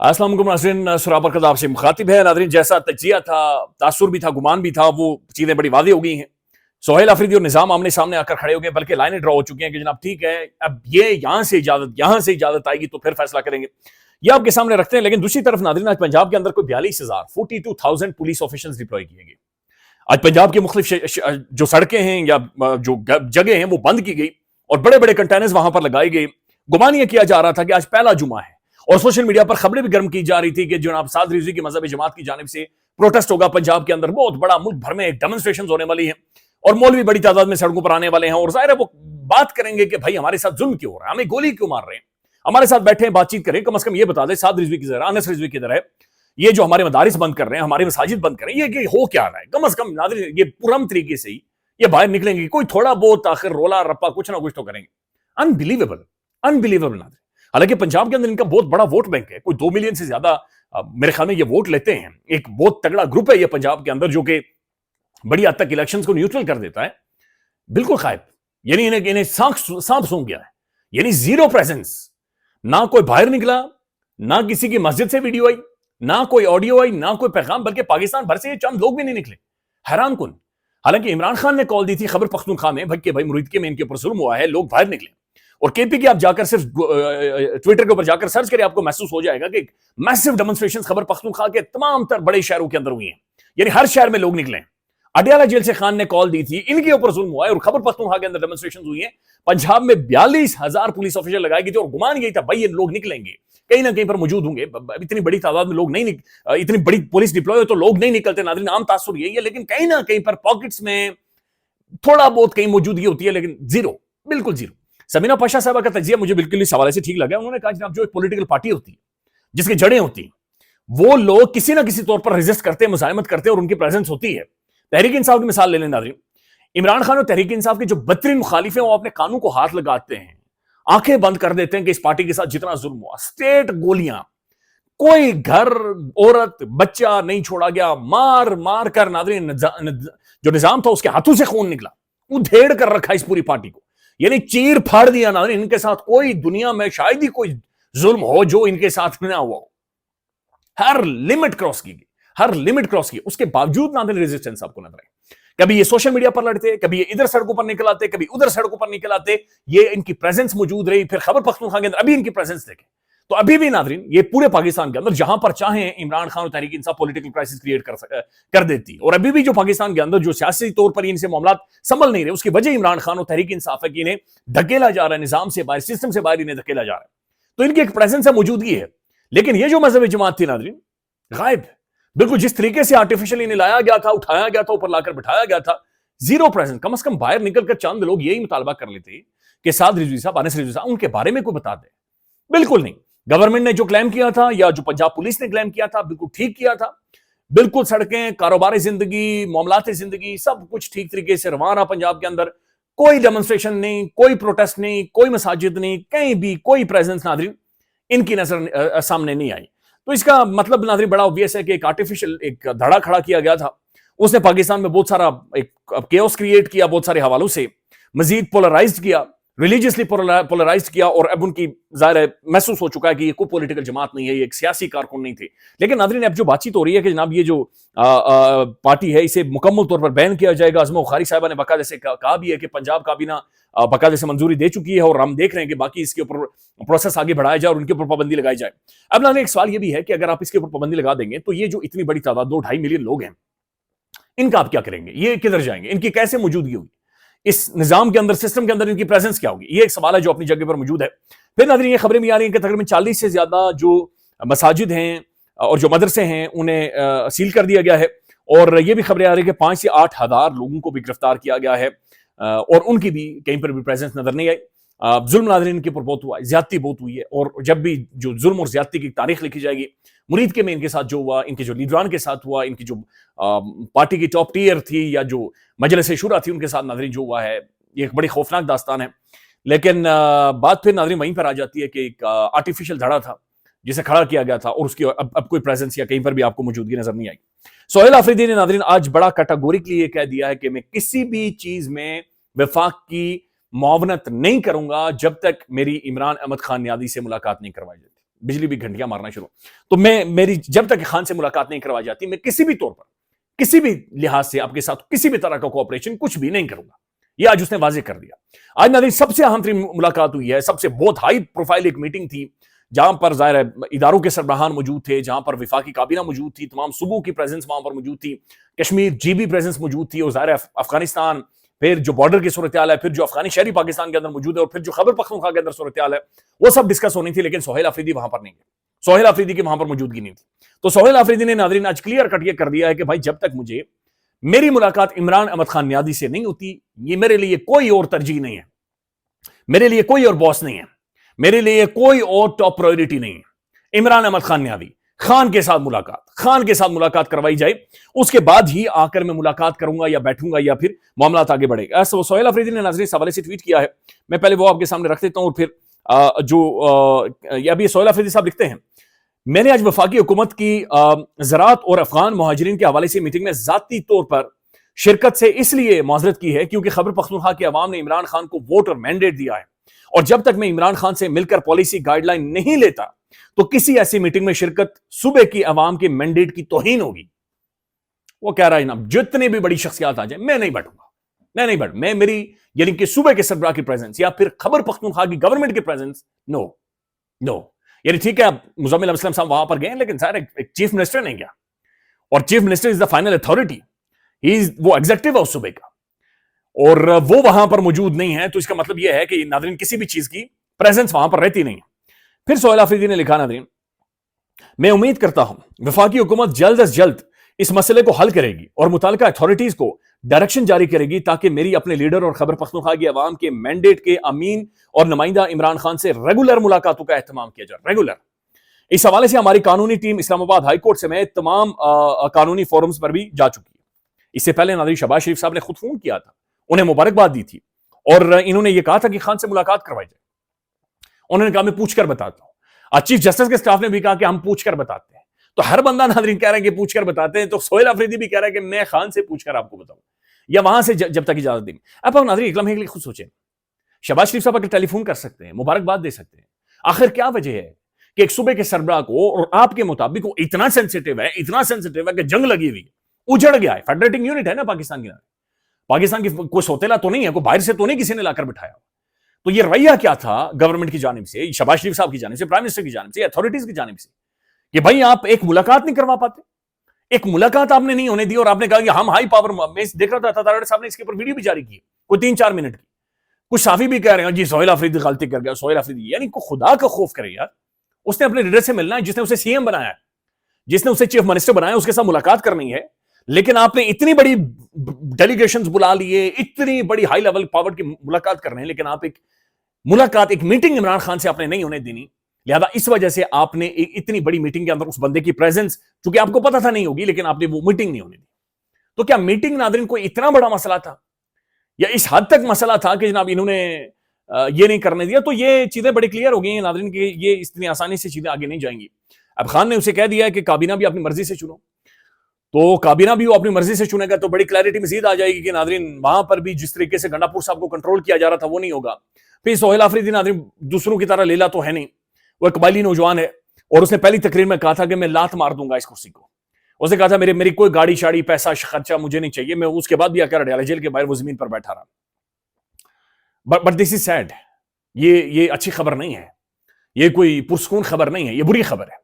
अस्सलाम वालेकुम नाज़रीन, सुरा बरकत आपसे मुखातिब है। नाज़रीन, जैसा तज्जिया था, तासुर भी था, गुमान भी था, वो चीज़ें बड़ी वाज़ेह हो गई हैं। सोहेल अफरीदी और निज़ाम आमने सामने आकर खड़े हो गए, बल्कि लाइनें ड्रॉ हो चुकी हैं कि जनाब ठीक है, अब ये यहाँ से इजाज़त आएगी तो फिर फैसला करेंगे। ये आपके सामने रखते हैं। लेकिन दूसरी तरफ नाज़रीन, आज पंजाब के अंदर कोई 42,000 पुलिस ऑफिसर्स डिप्लॉय किए गए। आज पंजाब की मुख्तलिफ जो सड़कें हैं या जो जगह हैं वो बंद की गई और बड़े बड़े कंटेनर्स वहां पर लगाए गए। गुमान ये किया जा रहा था कि आज पहला जुमा है और सोशल मीडिया पर खबरें भी गर्म की जा रही थी कि जनाब साद रिजवी की मजहबी जमात की जानिब से प्रोटेस्ट होगा पंजाब के अंदर, बहुत बड़ा, मुल्क भर में एक डेमोन्स्ट्रेशन होने वाली है और मौलवी बड़ी तादाद में सड़कों पर आने वाले हैं और जाहिर है वो बात करेंगे कि भाई हमारे साथ जुल्म क्यों हो रहा है, हमें गोली क्यों मार रहे हैं, हमारे साथ बैठे हैं, बातचीत करें, कम से कम ये बता दें साद रिजवी किधर है, अनस रिजवी किधर है, ये जो हमारे मदारिस बंद कर रहे हैं, हमारे मसाजिद बंद कर रहे हैं, ये हो क्या रहा है, कम से कम नाज़रीन ये पुरम तरीके से ही ये बाहर निकलेंगे, कोई थोड़ा बहुत आखिर रोला रप्पा कुछ ना कुछ तो करेंगे। अनबिलीवेबल, अनबिलीवेबल नाज़रीन। हालांकि पंजाब के अंदर इनका बहुत बड़ा वोट बैंक है, कोई 2 मिलियन से ज्यादा मेरे ख्याल में ये वोट लेते हैं। एक बहुत तगड़ा ग्रुप है ये पंजाब के अंदर जो कि बड़ी हद तक इलेक्शंस को न्यूट्रल कर देता है। बिल्कुल गायब, यानी इन्हें सांप सूंघ गया है, यानी जीरो प्रेजेंस। ना कोई बाहर निकला, ना किसी की मस्जिद से वीडियो आई, ना कोई ऑडियो आई, ना कोई पैगाम, बल्कि पाकिस्तान भर से ये चंद लोग भी नहीं निकले। हैरान कुन। हालांकि इमरान खान ने कॉल दी थी खबर पख्तूनख्वा में भाई मुरीदके में इनके ऊपर जुल्म हुआ है, लोग बाहर निकले। और केपी की आप जाकर सिर्फ ट्विटर के ऊपर जाकर सर्च करें, आपको महसूस हो जाएगा कि मैसिव डेमोन्स्ट्रेशंस खबर पख्तूनख्वा के तमाम तर बड़े शहरों के अंदर हुई हैं, यानी हर शहर में लोग निकले। अडियाला जेल से खान ने कॉल दी थी, इनके ऊपर जुल्म हुआ है और खबर पख्तूनख्वा के अंदर डेमोन्स्ट्रेशन हुई है। पंजाब में 42,000 पुलिस ऑफिसर लगाई गई थी और गुमान यही था भाई ये लोग निकलेंगे, कहीं ना कहीं पर मौजूद होंगे। इतनी बड़ी तादाद में लोग नहीं इतनी बड़ी पुलिस डिप्लॉय हो तो लोग नहीं निकलते नाज़रीन, आम तासुर यही है। लेकिन कहीं ना कहीं पर पॉकेट्स में थोड़ा बहुत कहीं मौजूदगी होती है, लेकिन जीरो, बिल्कुल जीरो। समीना पाशा साहब का तजिया मुझे बिल्कुल इस हवाले से ठीक लगा। उन्होंने कहा जनाब जो एक पॉलिटिकल पार्टी होती है जिसकी जड़ें होती हैं, वो लोग किसी ना किसी तौर पर रेजिस्ट करते हैं, मुजाहिमत करते हैं और उनकी प्रेजेंस होती है। तहरीक इंसाफ की मिसाल ले लें नाज़रीन, इमरान खान और तहरीक इंसाफ के जो बदतरीन मुखालिफ हैं वो अपने कानों को हाथ लगाते हैं, आंखें बंद कर देते हैं कि इस पार्टी के साथ जितना जुल्म हुआ, स्टेट गोलियां, कोई घर, औरत, बच्चा नहीं छोड़ा गया, मार मार कर नाज़रीन जो निजाम था उसके हाथों से खून निकला, उधेड़ कर रखा इस पूरी पार्टी को, यानी चीर फाड़ दिया नाज़रीन। इनके साथ कोई दुनिया में शायद ही कोई जुल्म हो जो इनके साथ ना हुआ हो। हर लिमिट क्रॉस की गई, हर लिमिट क्रॉस की, उसके बावजूद नाज़रीन रेजिस्टेंस आपको नजर आए। कभी ये सोशल मीडिया पर लड़ते, कभी ये इधर सड़कों पर निकल आते, कभी उधर सड़कों पर निकल आते, ये इनकी प्रेजेंस मौजूद रही। फिर खबर पख्तूनख्वा के अंदर अभी इनकी प्रेजेंस देखें तो अभी भी नाज़रीन ये पूरे पाकिस्तान के अंदर जहां पर चाहें इमरान खान और Tehreek Insaf political crisis create कर देती। और अभी भी जो पाकिस्तान के अंदर जो सियासी तौर पर इनसे मामला संभल नहीं रहे, उसकी वजह इमरान खान और तहरीक इंसाफ है कि इन्हें धकेला जा रहा है, निजाम से बाहर, सिस्टम से बाहर इन्हें धकेला जा रहा है। तो इनकी एक प्रेजेंस है, मौजूदगी है। लेकिन ये जो मजहबी जमात थी नाज़रीन, गायब, बिल्कुल जिस तरीके से आर्टिफिशियल इन्हें लाया गया था, उठाया गया था, ऊपर लाकर बिठाया गया था, जीरो प्रेजेंस। कम से कम बाहर निकलकर चंद लोग यही मुतालबा कर लेते कि साद रिजवी साहब, अनस रिजवी साहब, उनके बारे में कोई बता दे। बिल्कुल नहीं। गवर्नमेंट ने जो क्लेम किया था या जो पंजाब पुलिस ने क्लेम किया था, बिल्कुल ठीक किया था। बिल्कुल सड़कें, कारोबारी जिंदगी, मामलाती जिंदगी, सब कुछ ठीक तरीके से रवाना पंजाब के अंदर। कोई डेमोन्स्ट्रेशन नहीं, कोई प्रोटेस्ट नहीं, कोई मसाजिद नहीं, कहीं भी कोई प्रेजेंस नाज़रीन इनकी नजर सामने नहीं आई। तो इसका मतलब नाज़रीन बड़ा ऑब्वियस है कि एक आर्टिफिशियल एक धड़ा खड़ा किया गया था, उसने पाकिस्तान में बहुत सारा एक केओस क्रिएट किया, बहुत सारे हवालों से मजीद पोलराइज्ड किया, रिलीजियसली पोलराइज्ड किया। और अब उनकी ज़ाहिर है महसूस हो चुका है कि ये कोई पॉलिटिकल जमात नहीं है, ये एक सियासी कारकुन नहीं थे। लेकिन नाज़रीन अब जो बातचीत हो रही है कि जनाब ये जो पार्टी है इसे मुकम्मल तौर पर बैन किया जाएगा। आज़मा बुखारी साहिबा ने बाकायदे से कहा भी है कि पंजाब काबीना बाकायदे से मंजूरी दे चुकी है और हम देख रहे हैं कि बाकी इसके ऊपर प्रोसेस आगे बढ़ाया जाए और उनके ऊपर पाबंदी लगाई जाए। अब नाज़रीन एक सवाल ये भी है कि अगर आप इसके ऊपर पाबंदी लगा देंगे तो ये जो इतनी बड़ी तादाद 2-2.5 मिलियन लोग हैं, इनका आप क्या करेंगे? ये किधर जाएंगे? इनकी कैसे मौजूदगी होगी इस निजाम के अंदर, सिस्टम के अंदर? इनकी प्रेजेंस क्या होगी? ये एक सवाल है जो अपनी जगह पर मौजूद है। फिर नाज़रीन ये खबरें भी आ रही हैं कि तकरीबन 40 से ज्यादा जो मसाजिद हैं और जो मदरसे हैं उन्हें सील कर दिया गया है। और ये भी खबरें आ रही है कि 5 से 8 हज़ार लोगों को भी गिरफ्तार किया गया है और उनकी भी कहीं पर भी प्रेजेंस नजर नहीं आई। जुल्म नाज़रीन इनके ऊपर बहुत हुआ, ज्यादती बहुत हुई है। और जब भी जो जुल्म और ज्यादती की तारीख लिखी जाएगी, मुरीदके में इनके साथ जो हुआ, इनके जो लीडरान के साथ हुआ, इनकी जो पार्टी की टॉप टीयर थी या जो मजलिस शुरा थी उनके साथ नाज़रीन जो हुआ है, ये एक बड़ी खौफनाक दास्तान है। लेकिन बात फिर नाज़रीन वहीं पर आ जाती है कि एक आर्टिफिशियल धड़ा था जिसे खड़ा किया गया था और उसकी अब कोई प्रेजेंस या कहीं पर भी आपको मौजूदगी नजर नहीं आई। सोहेल अफरीदी ने नाज़रीन आज बड़ा कैटेगोरिकली ये कह दिया है कि मैं किसी भी चीज में वफाक की मुआवनत नहीं करूंगा जब तक मेरी इमरान अहमद खान नियादी से मुलाकात नहीं करवाई जाती। بجلی بھی گھنٹیاں مارنا شروع. تو میری جب تک خان سے ملاقات نہیں کروائی جاتی میں کسی بھی طور پر کسی بھی لحاظ سے آپ کے ساتھ کسی بھی طرح کا کوآپریشن کچھ بھی نہیں کروں گا. یہ آج اس نے واضح کر دیا. آج ناظرین سب سے اہم ترین ملاقات ہوئی ہے, سب سے بہت ہائی پروفائل ایک میٹنگ تھی جہاں پر ظاہر ہے اداروں کے سربراہان موجود تھے, جہاں پر وفاقی کابینہ موجود تھی, تمام صوبوں کی پریزنس وہاں پر موجود تھی, کشمیر جی بی پریزنس موجود تھی, اور ظاہر ہے افغانستان, پھر جو بارڈر کی صورتحال ہے, پھر جو افغانی شہری پاکستان کے اندر موجود ہے, اور پھر جو خیبر پختونخوا کے اندر صورتحال ہے, وہ سب ڈسکس ہونی تھی. لیکن سہیل آفریدی وہاں پر نہیں ہے, سہیل آفریدی کی وہاں پر موجودگی نہیں تھی. تو سہیل آفریدی نے ناظرین آج کلیئر کٹ یہ کر دیا ہے کہ بھائی جب تک مجھے میری ملاقات عمران احمد خان نیازی سے نہیں ہوتی, یہ میرے لیے کوئی اور ترجیح نہیں ہے, میرے لیے کوئی اور باس نہیں ہے, میرے لیے کوئی اور ٹاپ پرائیورٹی نہیں ہے. عمران احمد خان نیازی, خان کے ساتھ ملاقات کروائی جائے, اس کے بعد ہی آ کر میں ملاقات کروں گا یا بیٹھوں گا یا پھر معاملات آگے بڑھے گا. ایسا سہیل آفریدی نے ناظرین اس حوالے سے ٹویٹ کیا ہے, میں پہلے وہ آپ کے سامنے رکھ دیتا ہوں, اور پھر جو ابھی سہیل آفریدی صاحب لکھتے ہیں, میں نے آج وفاقی حکومت کی زراعت اور افغان مہاجرین کے حوالے سے میٹنگ میں ذاتی طور پر شرکت سے اس لیے معذرت کی ہے کیونکہ خیبر پختونخوا کے عوام نے عمران خان کو ووٹ اور مینڈیٹ دیا ہے, اور جب تک میں عمران خان سے مل کر پالیسی گائیڈ لائن نہیں لیتا تو کسی ایسی میٹنگ میں شرکت صوبے کی عوام کے مینڈیٹ کی توہین ہوگی. وہ کہہ رہا ہے جناب جتنی بھی بڑی شخصیات آ جائیں میں نہیں بیٹھوں گا, میں میری یعنی کہ صوبے کے سربراہ کی پریزنس یا پھر خیبر پختونخوا کی گورنمنٹ کی پریزنس نو. یعنی ٹھیک ہے مزمل اسلم صاحب وہاں پر گئے لیکن سر ایک چیف منسٹر نہیں گیا, اور chief minister is the final authority, وہ ایگزیکٹو ہے اس صوبے کا, اور وہ وہاں پر موجود نہیں ہے. تو اس کا مطلب یہ ہے کہ ناظرین کسی بھی چیز کی پریزنس وہاں پر رہتی نہیں ہے. پھر سہیل آفریدی نے لکھا, ناظرین میں امید کرتا ہوں وفاقی حکومت جلد از جلد اس مسئلے کو حل کرے گی اور متعلقہ اتھارٹیز کو ڈائریکشن جاری کرے گی تاکہ میری اپنے لیڈر اور خیبر پختونخوا کی عوام کے مینڈیٹ کے امین اور نمائندہ عمران خان سے ریگولر ملاقاتوں کا اہتمام کیا جائے. ریگولر. اس حوالے سے ہماری قانونی ٹیم اسلام آباد ہائی کورٹ سمیت تمام قانونی فورمز پر بھی جا چکی ہے. اس سے پہلے ناظرین شہباز شریف صاحب نے خود فون کیا تھا, انہیں مبارکباد دی تھی, اور انہوں نے یہ کہا تھا کہ خان سے ملاقات کروائی جائے. انہوں نے کہا میں پوچھ کر بتاتا ہوں. چیف جسٹس کے سٹاف نے بھی کہا کہ ہم پوچھ کر بتاتے ہیں. تو ہر بندہ ناظرین کہہ رہا ہے کہ پوچھ کر بتاتے ہیں, تو سہیل آفریدی بھی کہہ رہا ہے کہ میں خان سے پوچھ کر آپ کو بتاؤں یا وہاں سے جب تک اجازت دیں. اب آپ ناظرین ایک لمحے کے لیے خود سوچیں, شہباز شریف صاحب اگر ٹیلی فون کر سکتے ہیں, مبارکباد دے سکتے ہیں, آخر کیا وجہ ہے کہ ایک صوبے کے سربراہ کو اور آپ کے مطابق وہ اتنا سینسیٹیو ہے کہ جنگ لگی ہوئی اجڑ گیا ہے. فیڈریٹنگ یونٹ ہے نا پاکستان کی, پاکستان کی کوئی سوتیلا تو نہیں ہے, کوئی باہر سے تو نہیں کسی نے لا کر بٹھایا. تو یہ رویہ کیا تھا گورنمنٹ کی جانب سے, شہباز شریف صاحب کی جانب سے, پرائم منسٹر کی جانب سے, اتھارٹیز کی جانب سے, کہ بھائی آپ ایک ملاقات نہیں کروا پاتے, ایک ملاقات آپ نے نہیں ہونے دی, اور آپ نے کہا کہ ہم ہائی پاور. میں دیکھ رہا تھا تھا صاحب نے اس کے اوپر ویڈیو بھی جاری کی کوئی 3-4 منٹ کی. کچھ صحافی بھی کہہ رہے ہیں جی سہیل آفریدی غلطی کر گیا, سہیل آفریدی. یعنی کو خدا کا خوف کرے یار, اس نے اپنے لیڈر سے ملنا ہے جس نے اسے سی ایم بنایا ہے, جس نے اسے چیف منسٹر بنایا, اس کے ساتھ ملاقات کرنی ہے. لیکن آپ نے اتنی بڑی ڈیلیگیشنز بلا لیے, اتنی بڑی ہائی لیول پاور کی ملاقات کرنے ہیں, لیکن آپ ایک میٹنگ عمران خان سے آپ نے نہیں ہونے دینی. لہذا اس وجہ سے آپ نے اتنی بڑی میٹنگ کے اندر اس بندے کی پریزنس, چونکہ آپ کو پتا تھا نہیں ہوگی, لیکن آپ نے وہ میٹنگ نہیں ہونے دی. تو کیا میٹنگ ناظرین کوئی اتنا بڑا مسئلہ تھا, یا اس حد تک مسئلہ تھا کہ جناب انہوں نے یہ نہیں کرنے دیا؟ تو یہ چیزیں بڑی کلیئر ہو گئی ہیں ناظرین کہ یہ اتنی آسانی سے چیزیں آگے نہیں جائیں گی. اب خان نے اسے کہہ دیا ہے کہ کابینہ بھی اپنی مرضی سے چنو, تو کابینہ بھی وہ اپنی مرضی سے چنے گا تو بڑی کلیئرٹی مزید آ جائے گی کہ ناظرین وہاں پر بھی جس طریقے سے گنڈا پور صاحب کو کنٹرول کیا جا رہا تھا وہ نہیں ہوگا. پھر سہیل آفریدی ناظرین دوسروں کی طرح لیلا تو ہے نہیں, وہ قبائلی نوجوان ہے, اور اس نے پہلی تقریر میں کہا تھا کہ میں لات مار دوں گا اس کرسی کو. اس نے کہا تھا میری کوئی گاڑی شاڑی پیسہ خرچہ مجھے نہیں چاہیے. میں اس کے بعد بھی آ کر اڈیالہ جیل کے باہر وہ زمین پر بیٹھا رہا. بٹ دس از سیڈ, یہ اچھی خبر نہیں ہے, یہ کوئی پرسکون خبر نہیں ہے, یہ بری خبر ہے.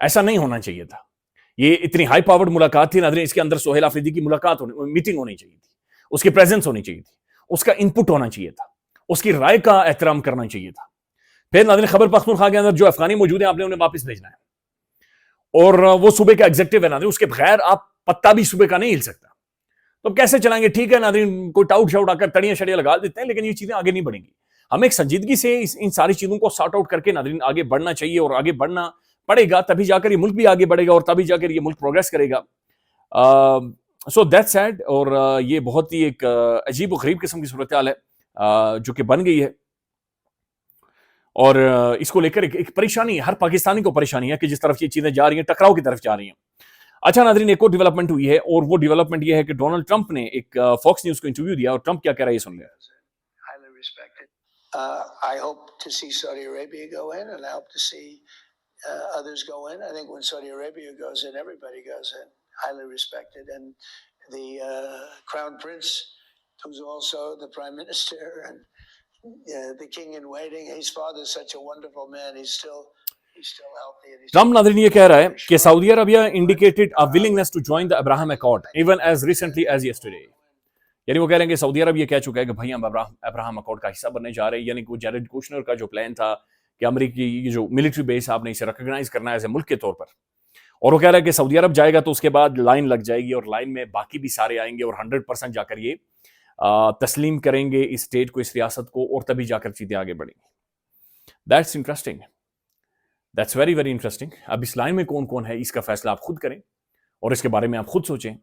ایسا نہیں ہونا چاہیے تھا. یہ اتنی ہائی پاورڈ ملاقات تھی ناظرین, اس کے اندر سہیل آفریدی کی میٹنگ ہونی چاہیے تھی, اس کی پریزنس ہونی چاہیے تھی, اس کا انپٹ ہونا چاہیے تھا, اس کی رائے کا احترام کرنا چاہیے تھا. پھر ناظرین خیبر پختونخوا کے اندر جو افغانی موجود ہیں آپ نے انہیں واپس بھیجنا ہے, اور وہ صوبے کا ایگزیکٹو ہے ناظرین, اس کے بغیر آپ پتا بھی صوبے کا نہیں ہل سکتا. تو کیسے چلائیں گے؟ ٹھیک ہے ناظرین کوئی ٹاؤٹ شاؤٹ آ کر تڑیاں شڑیاں لگا دیتے ہیں, لیکن یہ چیزیں آگے نہیں بڑھیں گی. ہمیں ایک سنجیدگی سے ان ساری چیزوں کو سارٹ آؤٹ کر کے ناظرین آگے بڑھنا چاہیے, اور آگے بڑھنا پڑے گا, تبھی جا کر یہ ملک بھی آگے بڑھے گا, اور تبھی جا کر یہ ملک پروگریس کرے گا. سو دیٹس سیڈ, اور یہ بہت ہی ایک عجیب و غریب قسم کی صورتحال ہے جو کہ بن گئی ہے, اور اس کو لے کر ایک پریشانی ہے, ہر پاکستانی کو پریشانی ہے کہ جس طرف یہ چیزیں جا رہی ہیں, ٹکراؤ کی طرف جا رہی ہیں. اچھا ناظرین ایک اور ڈیولپمنٹ ہوئی ہے, اور وہ ڈیولپمنٹ یہ ہے کہ ڈونلڈ ٹرمپ نے ایک فاکس نیوز کو انٹرویو دیا, اور ٹرمپ کیا کہہ رہا ہے یہ سن لیں. I hope to see Saudi Arabia go in, and I hope to see others go in. I think when Saudi Arabia goes in, everybody goes in, highly respected. And the Crown Prince, who's also the Prime Minister and the King in waiting, his father's such a wonderful man. He's still healthy. And Trump नाज़रीन ये कह रहा है कि Saudi Arabia indicated a willingness to join the Abraham Accord even as recently as yesterday. यानी वो कह रहे हैं कि सऊदी अरब ये कह चुका है कि भाई हम अब्राहम अकॉर्ड का हिस्सा बनने जा रहे हैं. यानी कि जैरेड कुशनर का जो प्लान था कि अमेरिकी जो मिलिट्री बेस आपने इसे रिकॉग्नाइज करना है एज ए मुल्क के तौर पर, और वो कह रहा है कि सऊदी अरब जाएगा तो उसके बाद लाइन लग जाएगी और लाइन में बाकी भी सारे आएंगे और 100% जाकर ये तस्लीम करेंगे इस स्टेट को, इस रियासत को, और तभी जाकर चीजें आगे बढ़ेंगी. That's interesting, that's very very interesting. अब इस लाइन में कौन कौन है इसका फैसला आप खुद करें और इसके बारे में आप खुद सोचें.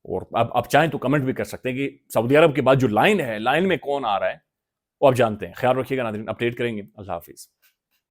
और अब आप चाहें तो कमेंट भी कर सकते हैं कि सऊदी अरब के बाद जो लाइन है, लाइन में कौन आ रहा है वो आप जानते हैं. ख्याल रखिएगा नाज़रीन, अपडेट करेंगे. अल्लाह हाफिज़.